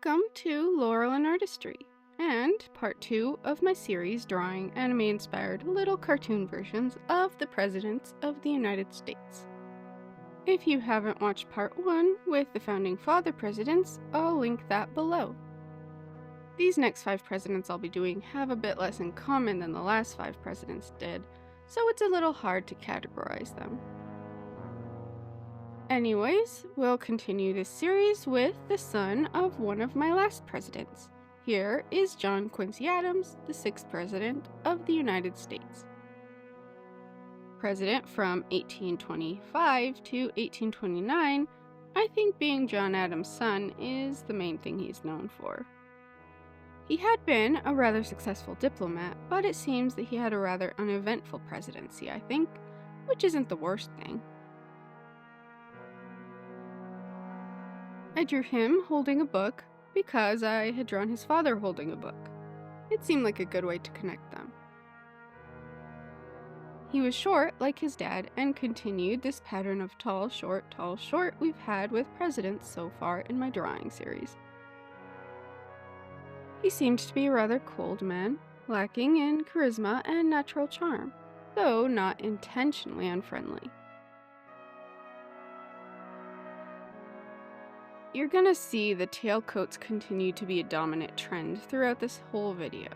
Welcome to Laurel and Artistry, and part 2 of my series drawing anime-inspired little cartoon versions of the Presidents of the United States. If you haven't watched part 1 with the Founding Father Presidents, I'll link that below. These next 5 presidents I'll be doing have a bit less in common than the last 5 presidents did, so it's a little hard to categorize them. Anyways, we'll continue this series with the son of one of my last presidents. Here is John Quincy Adams, the 6th President of the United States. President from 1825 to 1829, I think being John Adams' son is the main thing he's known for. He had been a rather successful diplomat, but it seems that he had a rather uneventful presidency, I think, which isn't the worst thing. I drew him holding a book because I had drawn his father holding a book. It seemed like a good way to connect them. He was short like his dad and continued this pattern of tall, short we've had with presidents so far in my drawing series. He seemed to be a rather cold man, lacking in charisma and natural charm, though not intentionally unfriendly. You're gonna see the tailcoats continue to be a dominant trend throughout this whole video.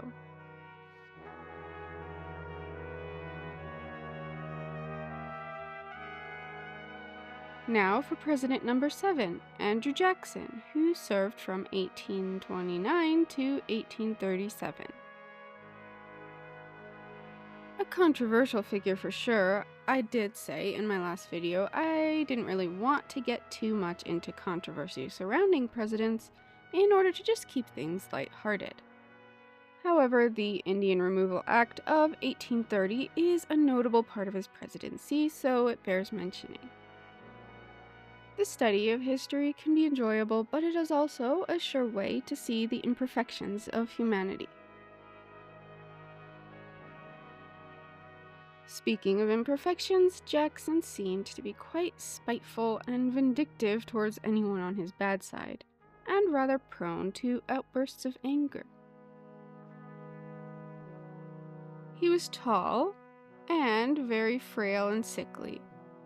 Now for President number 7, Andrew Jackson, who served from 1829 to 1837. A controversial figure for sure. I did say in my last video I didn't really want to get too much into controversy surrounding presidents in order to just keep things lighthearted. However, the Indian Removal Act of 1830 is a notable part of his presidency, so it bears mentioning. The study of history can be enjoyable, but it is also a sure way to see the imperfections of humanity. Speaking of imperfections, Jackson seemed to be quite spiteful and vindictive towards anyone on his bad side, and rather prone to outbursts of anger. He was tall and very frail and sickly,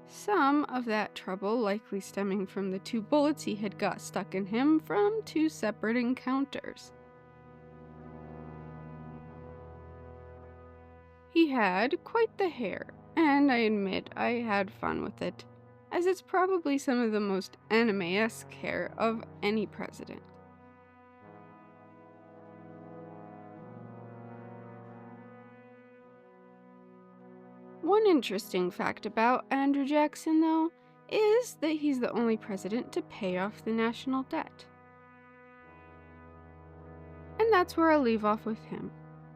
some of that trouble likely stemming from the 2 bullets he had got stuck in him from 2 separate encounters. He had quite the hair, and I admit I had fun with it, as it's probably some of the most anime-esque hair of any president. One interesting fact about Andrew Jackson, though, is that he's the only president to pay off the national debt. And that's where I'll leave off with him.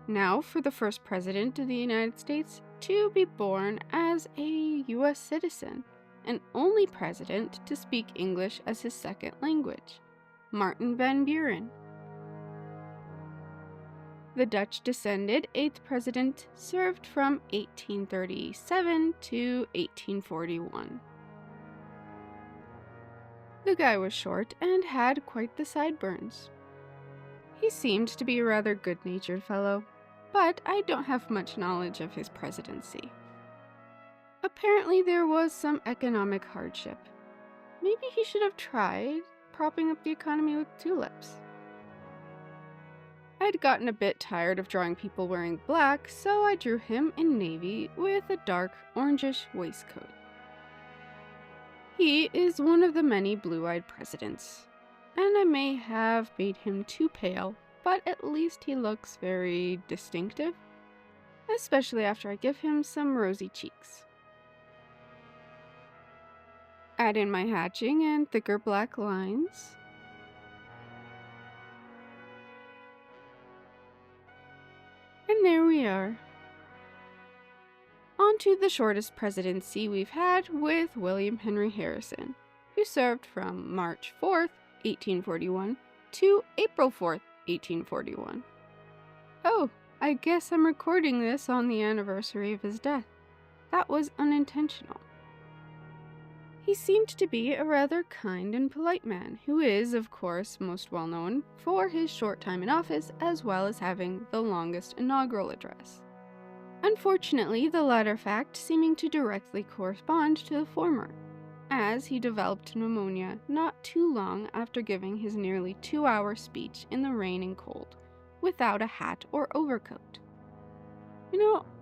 Now for the first president of the United States to be born as a U.S. citizen, and only president to speak English as his second language, Martin van Buren. The Dutch-descended 8th president served from 1837 to 1841. The guy was short and had quite the sideburns. He seemed to be a rather good-natured fellow, but I don't have much knowledge of his presidency. Apparently there was some economic hardship. Maybe he should have tried propping up the economy with tulips. I'd gotten a bit tired of drawing people wearing black, so I drew him in navy with a dark orangish waistcoat. He is one of the many blue-eyed presidents, and I may have made him too pale, but at least he looks very distinctive, especially after I give him some rosy cheeks. Add in my hatching and thicker black lines. And there we are. On to the shortest presidency we've had with William Henry Harrison, who served from March 4th, 1841 to April 4th, 1841. Oh, I guess I'm recording this on the anniversary of his death. That was unintentional. He seemed to be a rather kind and polite man, who is, of course, most well known for his short time in office as well as having the longest inaugural address. Unfortunately, the latter fact seeming to directly correspond to the former, as he developed pneumonia not too long after giving his nearly 2-hour speech in the rain and cold, without a hat or overcoat.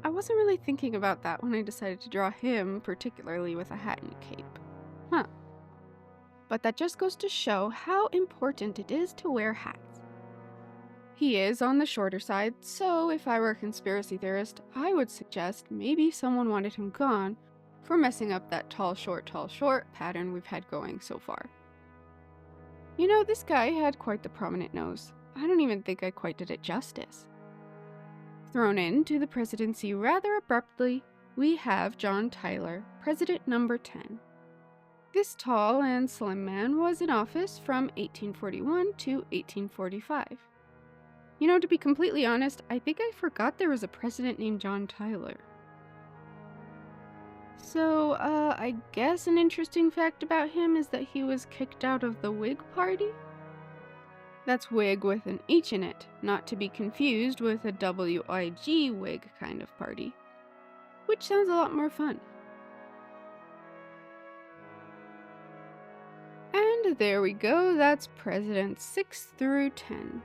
I wasn't really thinking about that when I decided to draw him, particularly with a hat and cape. But that just goes to show how important it is to wear hats. He is on the shorter side, so if I were a conspiracy theorist, I would suggest maybe someone wanted him gone for messing up that tall, short pattern we've had going so far. This guy had quite the prominent nose. I don't even think I quite did it justice. Thrown into the presidency rather abruptly, we have John Tyler, President number 10. This tall and slim man was in office from 1841 to 1845. To be completely honest, I think I forgot there was a president named John Tyler. So, I guess an interesting fact about him is that he was kicked out of the Whig Party? That's Whig with an H in it, not to be confused with a W-I-G Whig kind of party, which sounds a lot more fun. And there we go, that's Presidents 6 through 10.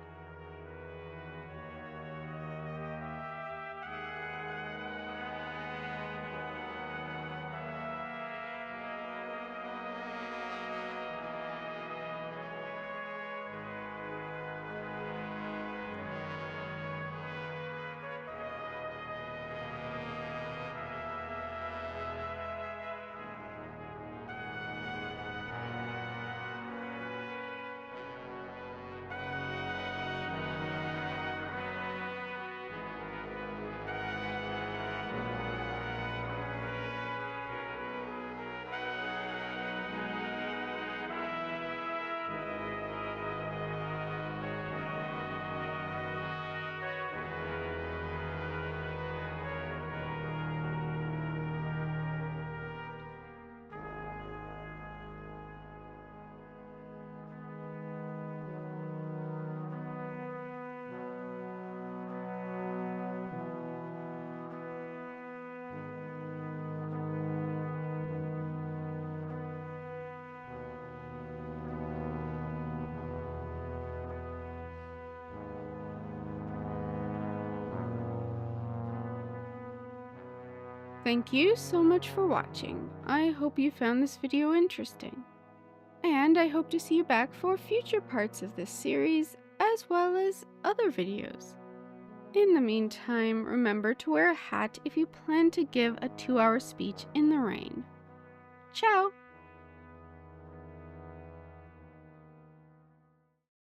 Thank you so much for watching. I hope you found this video interesting. And I hope to see you back for future parts of this series, as well as other videos. In the meantime, remember to wear a hat if you plan to give a 2-hour speech in the rain. Ciao!